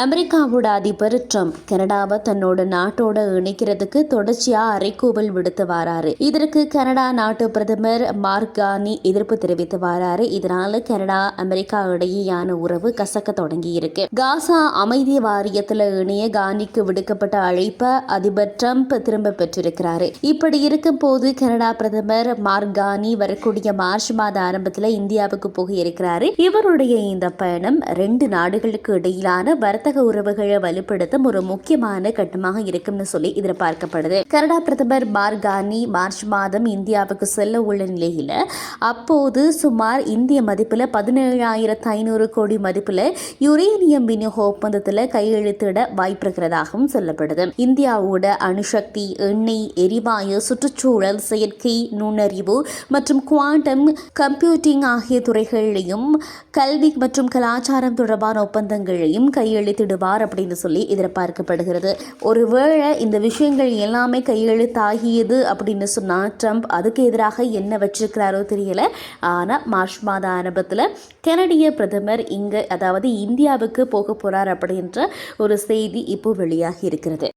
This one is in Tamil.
அமெரிக்காவோட அதிபர் ட்ரம்ப் கனடாவை தன்னோட நாட்டோட இணைக்கிறதுக்கு தொடர்ச்சியா அறைகூவல் விடுத்து வராரு. இதற்கு கனடா நாட்டு பிரதமர் மார்க் கார்னி எதிர்ப்பு தெரிவித்து வராரு. இதனால கனடா அமெரிக்கா இடையேயான உறவு கசக்க தொடங்கி இருக்கு. காசா அமைதி வாரியத்துல இணைய கார்னிக்கு விடுக்கப்பட்ட அழைப்பை அதிபர் ட்ரம்ப் திரும்ப பெற்றிருக்கிறாரு. இப்படி இருக்கும் போது கனடா பிரதமர் மார்க் கார்னி வரக்கூடிய மார்ச் மாத ஆரம்பத்துல இந்தியாவுக்கு போக இருக்கிறாரு. இவருடைய இந்த பயணம் 2 நாடுகளுக்கு இடையிலான வர்த்தக உறவுகளை வலுப்படுத்தும் ஒரு முக்கியமான கட்டமாக இருக்கும்னு சொல்லி எதிர்பார்க்கப்படுது. கனடா பிரதமர் மார்க் கார்னி மார்ச் மாதம் இந்தியாவுக்கு செல்ல உள்ள நிலையில அப்போது சுமார் இந்திய மதிப்புல 17,500 கோடி மதிப்புல யுரேனியம் விநியோக ஒப்பந்தத்துல கையெழுத்திட வாய்ப்பிருக்கிறதாகவும் சொல்லப்படுது. இந்தியாவோட அணுசக்தி, எண்ணெய், எரிவாயு, சுற்றுச்சூழல், செயற்கை நுண்ணறிவு மற்றும் குவாண்டம் கம்ப்யூட்டிங் ஆகிய துறைகளிலையும் கல்வி மற்றும் கலாச்சாரம் தொடர்பான ஒப்பந்தங்களையும் கையெழுத்திடுவார் அப்படின்னு சொல்லி எதிர்பார்க்கப்படுகிறது. ஒருவேளை இந்த விஷயங்கள் எல்லாமே கையெழுத்தாகியது அப்படின்னு சொன்னா ட்ரம்ப் அதுக்கு எதிராக என்ன வச்சிருக்கிறாரோ தெரியல. ஆனா மார்ச் மாத ஆரம்பத்தில் கனடிய பிரதமர் இங்க அதாவது இந்தியாவுக்கு போக போறார் அப்படின்ற ஒரு செய்தி இப்போ வெளியாகி இருக்கிறது.